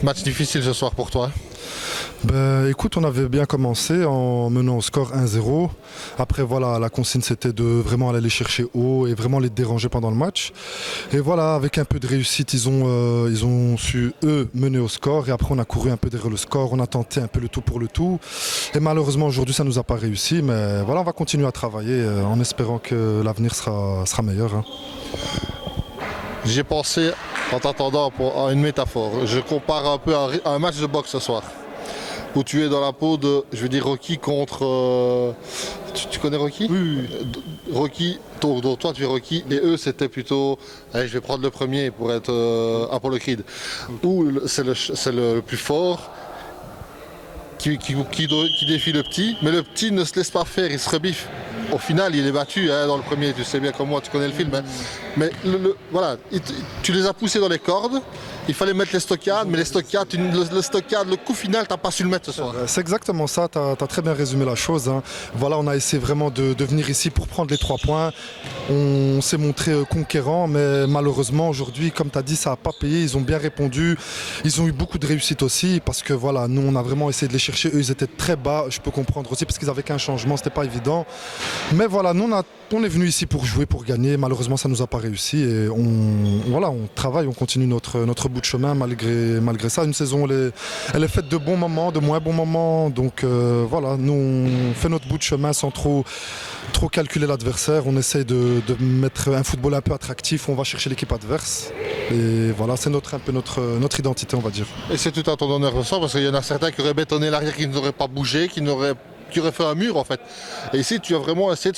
Match difficile ce soir pour toi. Ben, écoute, on avait bien commencé en menant au score 1-0. Après, voilà, la consigne c'était de vraiment aller les chercher haut et vraiment les déranger pendant le match. Et voilà, avec un peu de réussite, ils ont su, eux, mener au score. Et après, on a couru un peu derrière le score. On a tenté un peu le tout pour le tout. Et malheureusement, aujourd'hui, ça ne nous a pas réussi. Mais voilà, on va continuer à travailler en espérant que l'avenir sera meilleur. Hein. J'ai pensé, en t'attendant, à une métaphore. Je compare un peu à un match de boxe ce soir. Où tu es dans la peau de, je veux dire, Rocky contre... Tu connais Rocky? Oui. Rocky, donc toi tu es Rocky, et eux c'était plutôt... Allez, je vais prendre le premier pour être Apollo Creed. Où c'est le plus fort qui défie le petit, mais le petit ne se laisse pas faire, il se rebiffe. Au final, il est battu hein, dans le premier, tu sais bien comme moi, tu connais le film. Hein. Mais voilà, tu les as poussés dans les cordes. Il fallait mettre les stockades, mais les stockades, le coup final, tu n'as pas su le mettre ce soir. C'est exactement ça, tu as très bien résumé la chose. Hein. Voilà, on a essayé vraiment de venir ici pour prendre les 3 points. On s'est montré conquérant, mais malheureusement, aujourd'hui, comme tu as dit, ça n'a pas payé. Ils ont bien répondu. Ils ont eu beaucoup de réussite aussi, parce que voilà, nous, on a vraiment essayé de les chercher. Eux, ils étaient très bas, je peux comprendre aussi, parce qu'ils n'avaient qu'un changement, c'était pas évident. Mais voilà, nous, on est venu ici pour jouer, pour gagner. Malheureusement, ça ne nous a pas réussi. Et on travaille, on continue notre bout de chemin malgré ça. Une saison, elle est faite de bons moments, de moins bons moments. Donc voilà, nous, on fait notre bout de chemin sans trop calculer l'adversaire. On essaye de mettre un football un peu attractif. On va chercher l'équipe adverse. Et voilà, c'est un peu notre identité, on va dire. Et c'est tout à ton honneur de ça, parce qu'il y en a certains qui auraient bétonné l'arrière, qui n'auraient pas bougé, qui auraient fait un mur en fait. Et ici tu as vraiment essayé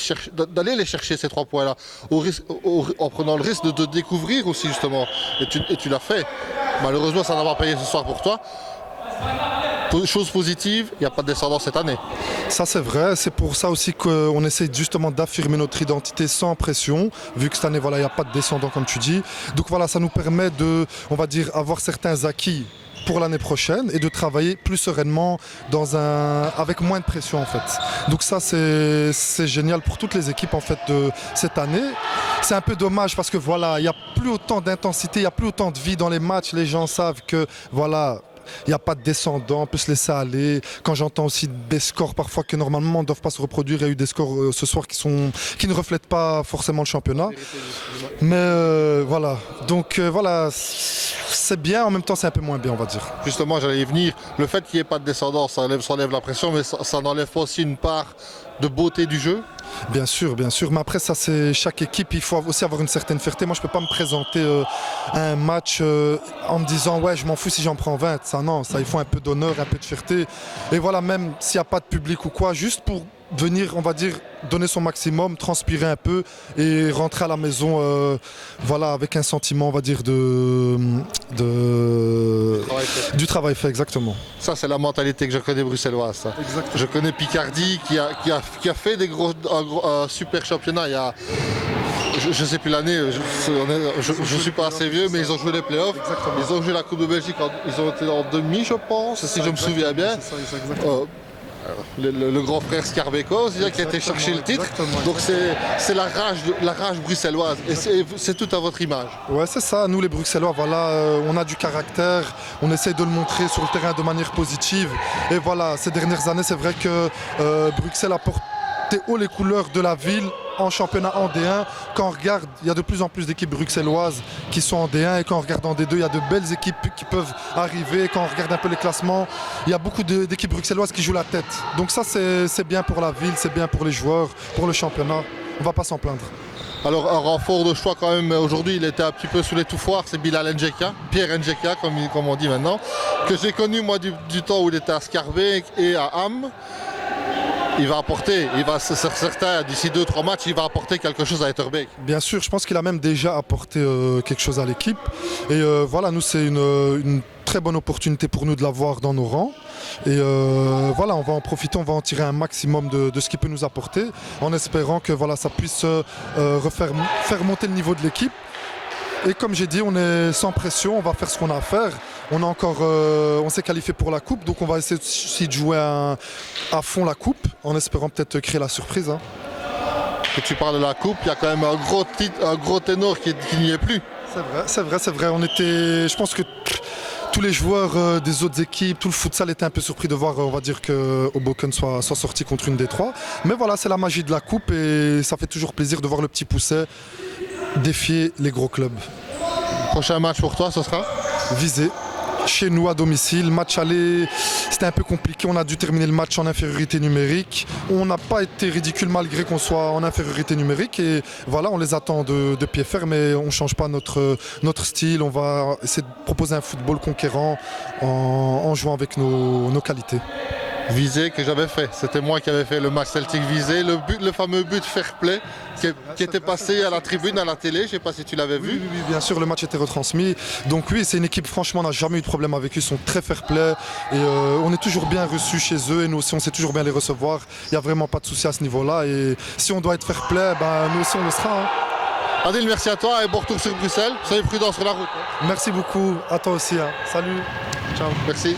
d'aller les chercher ces 3 points là, en prenant le risque de te découvrir aussi justement. Et tu l'as fait. Malheureusement ça n'a pas payé ce soir pour toi. Chose positive, il n'y a pas de descendance cette année. Ça c'est vrai, c'est pour ça aussi qu'on essaie justement d'affirmer notre identité sans pression, vu que cette année voilà, il n'y a pas de descendant comme tu dis. Donc voilà, ça nous permet de, on va dire, avoir certains acquis pour l'année prochaine et de travailler plus sereinement avec moins de pression en fait. Donc ça c'est génial pour toutes les équipes en fait de cette année. C'est un peu dommage parce que voilà, il n'y a plus autant d'intensité, il n'y a plus autant de vie dans les matchs. Les gens savent que voilà, il n'y a pas de descendant, on peut se laisser aller. Quand j'entends aussi des scores parfois que normalement ne doivent pas se reproduire, il y a eu des scores ce soir qui ne reflètent pas forcément le championnat. Mais voilà, donc voilà, c'est bien, en même temps c'est un peu moins bien on va dire. Justement j'allais y venir, le fait qu'il n'y ait pas de descendance, ça enlève la pression, mais ça n'enlève pas aussi une part de beauté du jeu. Bien sûr, mais après ça c'est chaque équipe, il faut aussi avoir une certaine fierté. Moi je peux pas me présenter à un match en me disant ouais je m'en fous si j'en prends 20, ça non, ça il faut un peu d'honneur, un peu de fierté. Et voilà, même s'il n'y a pas de public ou quoi, juste pour venir, on va dire, donner son maximum, transpirer un peu et rentrer à la maison voilà, avec un sentiment, on va dire, du travail fait, exactement. Ça, c'est la mentalité que je connais bruxelloise. Ça. Je connais Picardie qui a fait un super championnat il y a... Je ne sais plus l'année, je ne suis pas assez vieux, mais ils ont joué les playoffs. Exactement. Ils ont joué la Coupe de Belgique, ils ont été en demi, je pense, si je me souviens bien. Le grand frère Scarbeco qui a été chercher le titre. Exactement. Donc c'est la rage bruxelloise et c'est tout à votre image. Ouais, c'est ça, nous les Bruxellois, voilà, on a du caractère, on essaie de le montrer sur le terrain de manière positive. Et voilà, ces dernières années, c'est vrai que Bruxelles a porté haut les couleurs de la ville en championnat en D1. Quand on regarde, il y a de plus en plus d'équipes bruxelloises qui sont en D1 et quand on regarde en D2, il y a de belles équipes qui peuvent arriver. Quand on regarde un peu les classements, il y a beaucoup d'équipes bruxelloises qui jouent la tête. Donc ça, c'est bien pour la ville, c'est bien pour les joueurs, pour le championnat. On ne va pas s'en plaindre. Alors un renfort de choix quand même, aujourd'hui il était un petit peu sous les toufoirs, c'est Bilal Njeka, Pierre Njeka comme on dit maintenant, que j'ai connu moi du temps où il était à Scarbeck et à Ham. Il va apporter, c'est certain, d'ici 2-3 matchs, il va apporter quelque chose à Etterbeek. Bien sûr, je pense qu'il a même déjà apporté quelque chose à l'équipe. Et voilà, nous c'est une très bonne opportunité pour nous de l'avoir dans nos rangs. Et voilà, on va en profiter, on va en tirer un maximum de ce qu'il peut nous apporter, en espérant que voilà, ça puisse faire monter le niveau de l'équipe. Et comme j'ai dit, on est sans pression, on va faire ce qu'on a à faire. On s'est qualifié pour la coupe, donc on va essayer aussi de jouer à fond la coupe, en espérant peut-être créer la surprise. Hein. Que tu parles de la coupe, il y a quand même un gros ténor qui n'y est plus. C'est vrai. On était, je pense que tous les joueurs des autres équipes, tout le futsal était un peu surpris de voir, on va dire, que Hoboken soit sorti contre une des trois. Mais voilà, c'est la magie de la coupe et ça fait toujours plaisir de voir le petit Pousset défier les gros clubs. Prochain match pour toi, ce sera Visé. Chez nous à domicile, match aller, c'était un peu compliqué, on a dû terminer le match en infériorité numérique. On n'a pas été ridicule malgré qu'on soit en infériorité numérique et voilà, on les attend de pied ferme mais on ne change pas notre style, on va essayer de proposer un football conquérant en jouant avec nos qualités. Visé que j'avais fait, c'était moi qui avais fait le match Celtic Visé, le fameux but fair play qui était passé à la tribune, à la télé, je ne sais pas si tu l'avais vu. Oui, bien sûr, le match était retransmis. Donc oui, c'est une équipe, franchement, on n'a jamais eu de problème avec eux, ils sont très fair play et on est toujours bien reçus chez eux et nous aussi on sait toujours bien les recevoir. Il n'y a vraiment pas de souci à ce niveau-là et si on doit être fair play, nous aussi on le sera. Adil, merci à toi et bon retour sur Bruxelles. Soyez prudents sur la route. Merci beaucoup, à toi aussi. Salut. Ciao. Merci.